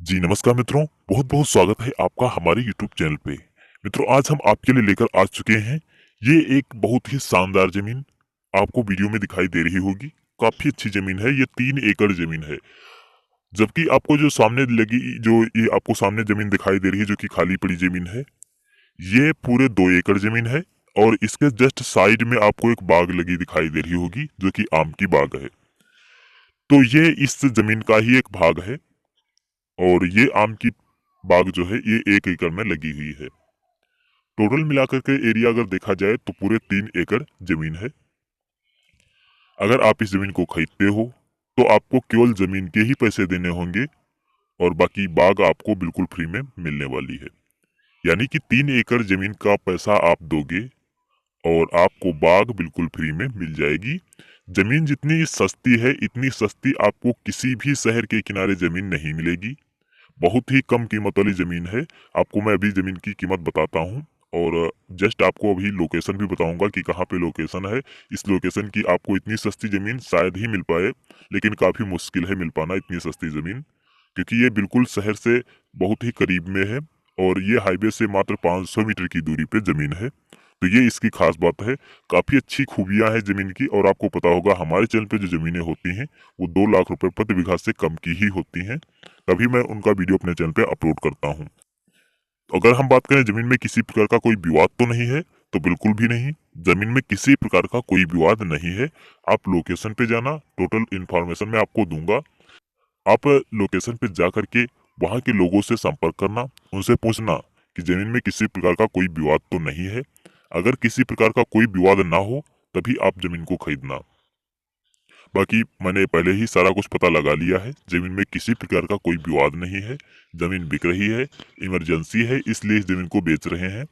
जी नमस्कार मित्रों, बहुत बहुत स्वागत है आपका हमारे यूट्यूब चैनल पे। मित्रों, आज हम आपके लिए लेकर आ चुके हैं ये एक बहुत ही शानदार जमीन। आपको वीडियो में दिखाई दे रही होगी, काफी अच्छी जमीन है। ये 3 एकड़ जमीन है। जबकि आपको जो सामने लगी, जो ये आपको सामने जमीन दिखाई दे रही है जो कि खाली पड़ी जमीन है, ये पूरे 2 एकड़ जमीन है। और इसके जस्ट साइड में आपको एक बाग लगी दिखाई दे रही होगी जो कि आम की बाग है। तो ये इस जमीन का ही एक भाग है। और ये आम की बाग जो है ये 1 एकड़ में लगी हुई है। टोटल मिलाकर के एरिया अगर देखा जाए तो पूरे 3 एकड़ जमीन है। अगर आप इस जमीन को खरीदते हो तो आपको केवल जमीन के ही पैसे देने होंगे और बाकी बाग आपको बिल्कुल फ्री में मिलने वाली है। यानी कि 3 एकड़ जमीन का पैसा आप दोगे और आपको बाग बिल्कुल फ्री में मिल जाएगी। जमीन जितनी सस्ती है, इतनी सस्ती आपको किसी भी शहर के किनारे जमीन नहीं मिलेगी। बहुत ही कम कीमत वाली जमीन है। आपको मैं अभी जमीन की कीमत बताता हूँ और जस्ट आपको अभी लोकेशन भी बताऊंगा कि कहाँ पे लोकेशन है। इस लोकेशन की आपको इतनी सस्ती जमीन शायद ही मिल पाए, लेकिन काफी मुश्किल है मिल पाना इतनी सस्ती जमीन, क्योंकि ये बिल्कुल शहर से बहुत ही करीब में है और ये हाईवे से मात्र 500 मीटर की दूरी पे जमीन है। तो ये इसकी खास बात है। काफी अच्छी खूबियां हैं जमीन की। और आपको पता होगा हमारे चैनल पे जो जमीनें होती हैं वो 2 लाख रुपए प्रति बीघा से कम की ही होती हैं, तभी मैं उनका वीडियो अपने चैनल पे अपलोड करता हूँ। अगर हम बात करें जमीन में किसी प्रकार का कोई विवाद तो नहीं है, तो बिल्कुल भी नहीं। जमीन में किसी प्रकार का कोई विवाद नहीं है। आप लोकेशन पे जाना, टोटल इन्फॉर्मेशन मैं आपको दूंगा। आप लोकेशन पे जा करके वहाँ के लोगों से संपर्क करना, उनसे पूछना कि जमीन में किसी प्रकार का कोई विवाद तो नहीं है। अगर किसी प्रकार का कोई विवाद ना हो तभी आप जमीन को खरीदना। बाकी मैंने पहले ही सारा कुछ पता लगा लिया है। जमीन में किसी प्रकार का कोई विवाद नहीं है। जमीन बिक रही है, इमरजेंसी है, इसलिए इस जमीन को बेच रहे हैं।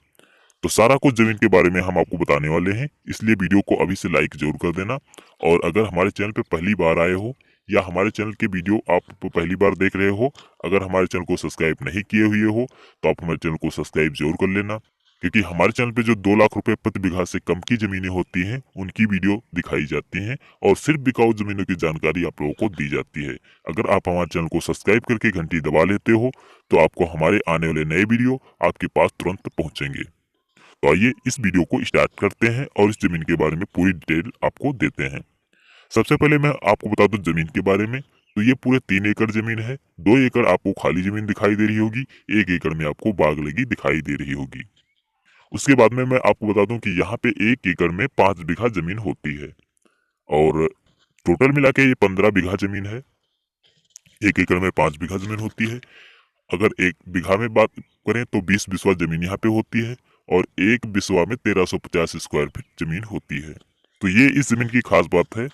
तो सारा कुछ जमीन के बारे में हम आपको बताने वाले हैं, इसलिए वीडियो को अभी से लाइक जरूर कर देना। और अगर हमारे चैनल पे पहली बार आए हो या हमारे चैनल के वीडियो आप पहली बार देख रहे हो, अगर हमारे चैनल को सब्सक्राइब नहीं किए हुए हो तो आप हमारे चैनल को सब्सक्राइब जरूर कर लेना। क्योंकि हमारे चैनल पे जो 2 लाख रुपए प्रति बीघा से कम की जमीनें होती हैं उनकी वीडियो दिखाई जाती हैं और सिर्फ बिकाऊ जमीनों की जानकारी आप लोगों को दी जाती है। अगर आप हमारे चैनल को सब्सक्राइब करके घंटी दबा लेते हो तो आपको हमारे आने वाले नए वीडियो आपके पास तुरंत पहुंचेंगे। तो आइए इस वीडियो को स्टार्ट करते हैं और इस जमीन के बारे में पूरी डिटेल आपको देते हैं। सबसे पहले मैं आपको बता दूं जमीन के बारे में। तो ये पूरे 3 एकड़ जमीन है। 2 एकड़ आपको खाली जमीन दिखाई दे रही होगी, 1 एकड़ में आपको बाग लगी दिखाई दे रही होगी। उसके बाद में मैं आपको बता दूं कि यहाँ पे 1 एकड़ में 5 बीघा जमीन होती है और टोटल मिला के ये 15 बीघा जमीन है। 1 एकड़ में 5 बीघा जमीन होती है। अगर 1 बीघा में बात करें तो 20 बिस्वा जमीन यहाँ पे होती है और 1 बिस्वा में 1350 स्क्वायर फीट जमीन होती है। तो ये इस जमीन की खास बात है।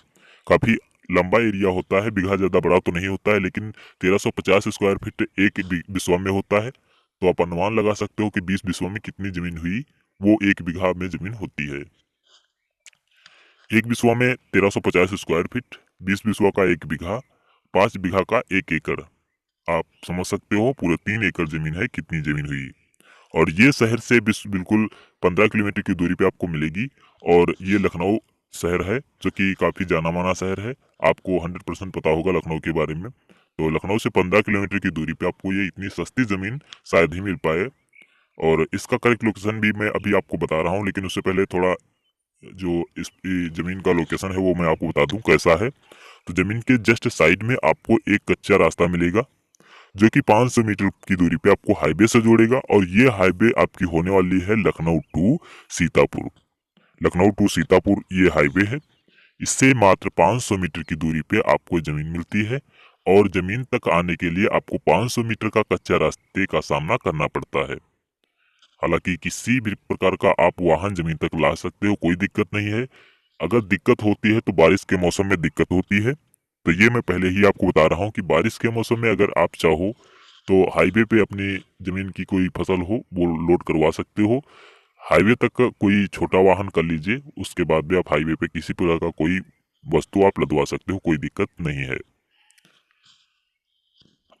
काफी लंबा एरिया होता है, बीघा ज्यादा बड़ा तो नहीं होता है, लेकिन 1350 स्क्वायर फीट एक बिस्वा में होता है। तो आप अनुमान लगा सकते हो कि 20 बिस्वा में कितनी जमीन हुई। वो 1 बीघा में जमीन होती है। 1 बिस्वा में 1350 स्क्वायर फीट, 20 बिस्वा का 1 बीघा, 5 बीघा का 1 एकड़। आप समझ सकते हो पूरे 3 एकड़ जमीन है, कितनी जमीन हुई। और ये शहर से बिल्कुल 15 किलोमीटर की दूरी पे आपको मिलेगी। और ये लखनऊ शहर है जो कि काफी जाना माना शहर है। आपको 100% पता होगा लखनऊ के बारे में। तो लखनऊ से 15 किलोमीटर की दूरी पे आपको ये इतनी सस्ती जमीन शायद ही मिल पाए। और इसका करेक्ट लोकेशन भी मैं अभी आपको बता रहा हूँ, लेकिन उससे पहले थोड़ा जो इस जमीन का लोकेशन है वो मैं आपको बता दूं कैसा है। तो जमीन के जस्ट साइड में आपको एक कच्चा रास्ता मिलेगा जो कि 500 मीटर की दूरी पे आपको हाईवे से जोड़ेगा। और ये हाईवे आपकी होने वाली है लखनऊ टू सीतापुर। लखनऊ टू सीतापुर ये हाईवे है। इससे मात्र 500 मीटर की दूरी पे आपको जमीन मिलती है। और जमीन तक आने के लिए आपको 500 मीटर का कच्चा रास्ते का सामना करना पड़ता है। हालांकि किसी भी प्रकार का आप वाहन जमीन तक ला सकते हो, कोई दिक्कत नहीं है। अगर दिक्कत होती है तो बारिश के मौसम में दिक्कत होती है। तो ये मैं पहले ही आपको बता रहा हूँ कि बारिश के मौसम में अगर आप चाहो तो हाईवे पे अपनी जमीन की कोई फसल हो वो लोड करवा सकते हो। हाईवे तक का कोई छोटा वाहन कर लीजिए, उसके बाद भी आप हाईवे पे किसी प्रकार का कोई वस्तु आप लदवा सकते हो, कोई दिक्कत नहीं है।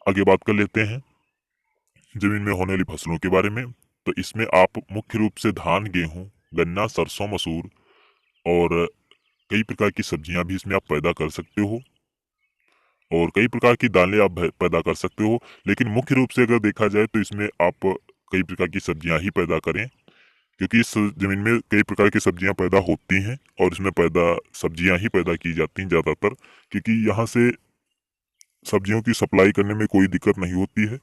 आगे बात कर लेते हैं जमीन में होने वाली फसलों के बारे में। तो इसमें आप मुख्य रूप से धान, गेहूं, गन्ना, सरसों, मसूर और कई प्रकार की सब्जियां भी इसमें आप पैदा कर सकते हो। और कई प्रकार की दालें आप पैदा कर सकते हो। लेकिन मुख्य रूप से अगर देखा जाए तो इसमें आप कई प्रकार की सब्जियां ही पैदा करें, क्योंकि इस जमीन में कई प्रकार की सब्जियां पैदा होती हैं और इसमें सब्जियां ही पैदा की जाती हैं ज़्यादातर, क्योंकि यहाँ से सब्जियों की सप्लाई करने में कोई दिक्कत नहीं होती है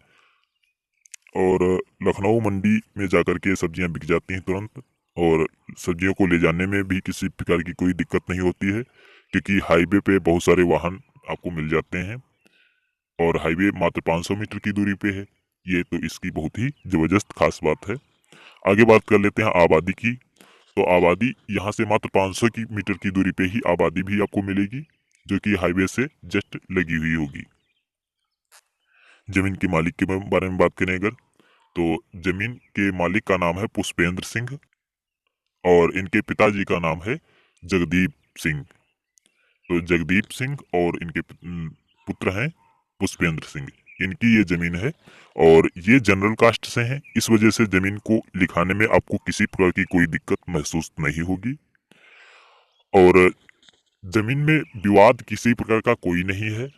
और लखनऊ मंडी में जाकर के सब्जियां बिक जाती हैं तुरंत। और सब्जियों को ले जाने में भी किसी प्रकार की कोई दिक्कत नहीं होती है, क्योंकि हाईवे पे बहुत सारे वाहन आपको मिल जाते हैं और हाईवे मात्र 500 मीटर की दूरी पे है। ये तो इसकी बहुत ही जबरदस्त खास बात है। आगे बात कर लेते हैं आबादी की। तो आबादी यहाँ से मात्र 500 की मीटर की दूरी पे ही आबादी भी आपको मिलेगी, जो कि हाईवे से जस्ट लगी हुई होगी। जमीन के मालिक के बारे में बात करें अगर, तो जमीन के मालिक का नाम है पुष्पेंद्र सिंह और इनके पिताजी का नाम है जगदीप सिंह। तो जगदीप सिंह और इनके पुत्र हैं पुष्पेंद्र सिंह। इनकी ये जमीन है और ये जनरल कास्ट से हैं, इस वजह से जमीन को लिखाने में आपको किसी प्रकार की कोई दिक्कत महसूस नहीं होगी। और जमीन में विवाद किसी प्रकार का कोई नहीं है,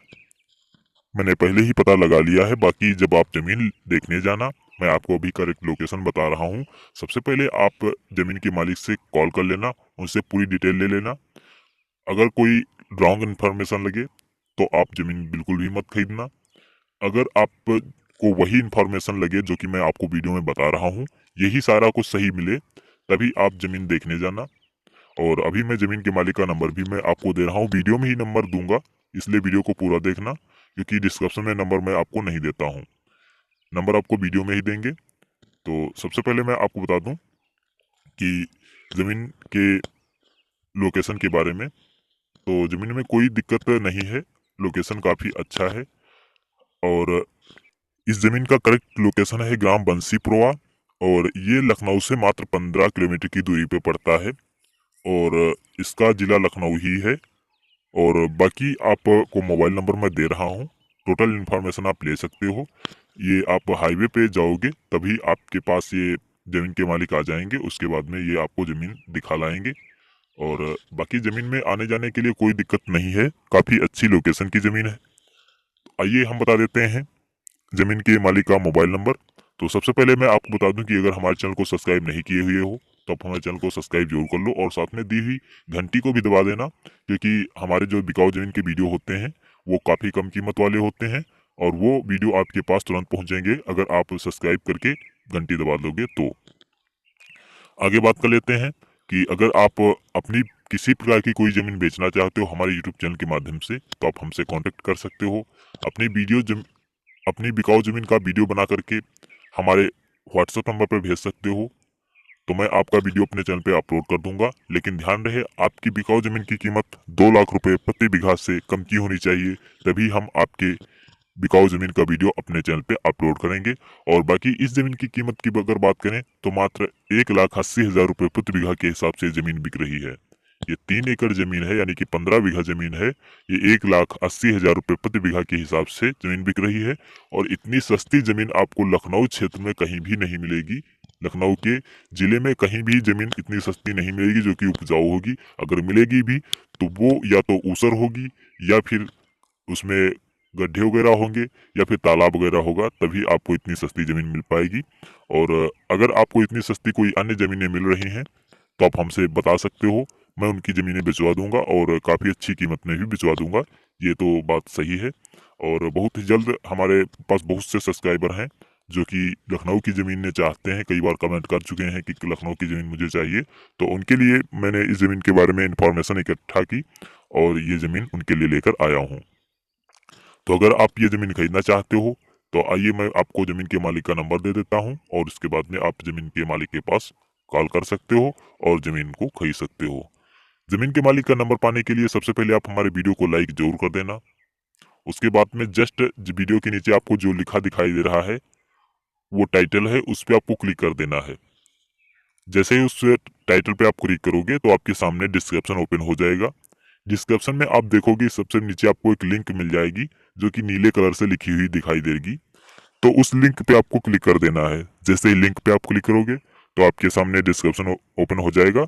मैंने पहले ही पता लगा लिया है। बाकी जब आप जमीन देखने जाना, मैं आपको अभी करेक्ट लोकेशन बता रहा हूँ। सबसे पहले आप जमीन के मालिक से कॉल कर लेना, उनसे पूरी डिटेल ले लेना। अगर कोई रॉन्ग इन्फॉर्मेशन लगे तो आप जमीन बिल्कुल भी मत खरीदना। अगर आपको वही इन्फॉर्मेशन लगे जो कि मैं आपको वीडियो में बता रहा हूँ, यही सारा कुछ सही मिले, तभी आप जमीन देखने जाना। और अभी मैं जमीन के मालिक का नंबर भी मैं आपको दे रहा हूँ, वीडियो में ही नंबर दूंगा, इसलिए वीडियो को पूरा देखना, क्योंकि डिस्क्रिप्शन में नंबर मैं आपको नहीं देता हूँ, नंबर आपको वीडियो में ही देंगे। तो सबसे पहले मैं आपको बता दूं कि जमीन के लोकेशन के बारे में। तो जमीन में कोई दिक्कत नहीं है, लोकेशन काफी अच्छा है। और इस जमीन का करेक्ट लोकेशन है ग्राम बंसीपुरवा और ये लखनऊ से मात्र 15 किलोमीटर की दूरी पे पड़ता है और इसका जिला लखनऊ ही है। और बाकी आपको मोबाइल नंबर मैं दे रहा हूँ, टोटल इन्फॉर्मेशन आप ले सकते हो। ये आप हाईवे पे जाओगे तभी आपके पास ये जमीन के मालिक आ जाएंगे, उसके बाद में ये आपको जमीन दिखा लाएंगे। और बाकी जमीन में आने जाने के लिए कोई दिक्कत नहीं है, काफी अच्छी लोकेशन की जमीन है। आइए हम बता देते हैं जमीन के मालिक का मोबाइल नंबर। तो सबसे पहले मैं आपको बता दूं कि अगर हमारे चैनल को सब्सक्राइब नहीं किए हुए हो तो आप हमारे चैनल को सब्सक्राइब जरूर कर लो और साथ में दी हुई घंटी को भी दबा देना, क्योंकि हमारे जो बिकाऊ जमीन के वीडियो होते हैं वो काफी कम कीमत वाले होते हैं और वो वीडियो आपके पास तुरंत पहुंचेंगे अगर आप सब्सक्राइब करके घंटी दबा दोगे तो। आगे बात कर लेते हैं कि अगर आप अपनी किसी प्रकार की कोई जमीन बेचना चाहते हो हमारे यूट्यूब चैनल के माध्यम से, तो आप हमसे कांटेक्ट कर सकते हो। अपनी बिकाऊ जमीन का वीडियो बना करके हमारे व्हाट्सएप नंबर पर भेज सकते हो, तो मैं आपका वीडियो अपने चैनल पे अपलोड कर दूंगा। लेकिन ध्यान रहे, आपकी बिकाऊ जमीन की कीमत 2 लाख रुपए प्रति बीघा से कम की होनी चाहिए, तभी हम आपके बिकाऊ जमीन का वीडियो अपने चैनल पे अपलोड करेंगे। और बाकी इस जमीन की कीमत की अगर बात करें तो मात्र 1,80,000 रुपए प्रति बीघा के हिसाब से जमीन बिक रही है। ये 3 एकड़ जमीन है, यानी कि 15 बीघा जमीन है। ये 1,80,000 रुपए प्रति बीघा के हिसाब से जमीन बिक रही है। और इतनी सस्ती जमीन आपको लखनऊ क्षेत्र में कहीं भी नहीं मिलेगी। लखनऊ के जिले में कहीं भी जमीन इतनी सस्ती नहीं मिलेगी जो कि उपजाऊ होगी। अगर मिलेगी भी तो वो या तो ऊसर होगी या फिर उसमें गड्ढे वगैरह होंगे या फिर तालाब वगैरह होगा, तभी आपको इतनी सस्ती जमीन मिल पाएगी। और अगर आपको इतनी सस्ती कोई अन्य जमीनें मिल रही हैं तो आप हमसे बता सकते हो, मैं उनकी ज़मीनें भिजवा दूंगा और काफ़ी अच्छी कीमत में भी भिजवा दूंगा। ये तो बात सही है। और बहुत ही जल्द हमारे पास बहुत से सब्सक्राइबर हैं जो कि लखनऊ की ज़मीनें चाहते हैं, कई बार कमेंट कर चुके हैं कि लखनऊ की ज़मीन मुझे चाहिए, तो उनके लिए मैंने इस ज़मीन के बारे में इंफॉर्मेशन इकट्ठा की और ये ज़मीन उनके लिए लेकर आया हूँ। तो अगर आप ये ज़मीन खरीदना चाहते हो तो आइए मैं आपको ज़मीन के मालिक का नंबर दे देता हूँ और उसके बाद में आप ज़मीन के मालिक के पास कॉल कर सकते हो और ज़मीन को खरीद सकते हो। जमीन के मालिक का नंबर पाने के लिए सबसे पहले आप हमारे वीडियो को लाइक जरूर कर देना। उसके बाद में जस्ट वीडियो के नीचे आपको जो लिखा दिखाई दे रहा है वो टाइटल है, उस पर आपको क्लिक कर देना है। जैसे ही उस टाइटल पे आप क्लिक करोगे तो आपके सामने डिस्क्रिप्शन ओपन हो जाएगा। डिस्क्रिप्शन में आप देखोगे सबसे नीचे आपको एक लिंक मिल जाएगी जो कि नीले कलर से लिखी हुई दिखाई देगी। तो उस लिंक पे आपको क्लिक कर देना है। जैसे ही लिंक पे आप क्लिक करोगे तो आपके सामने डिस्क्रिप्शन ओपन हो जाएगा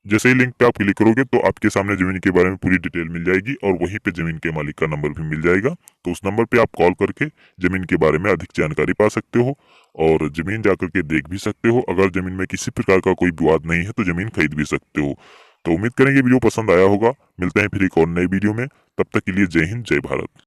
जैसे ही लिंक पे आप क्लिक करोगे तो आपके सामने जमीन के बारे में पूरी डिटेल मिल जाएगी और वहीं पे जमीन के मालिक का नंबर भी मिल जाएगा। तो उस नंबर पे आप कॉल करके जमीन के बारे में अधिक जानकारी पा सकते हो और जमीन जाकर के देख भी सकते हो। अगर जमीन में किसी प्रकार का कोई विवाद नहीं है तो जमीन खरीद भी सकते हो। तो उम्मीद करेंगे वीडियो पसंद आया होगा। मिलते हैं फिर एक और नई वीडियो में, तब तक के लिए जय हिंद जय भारत।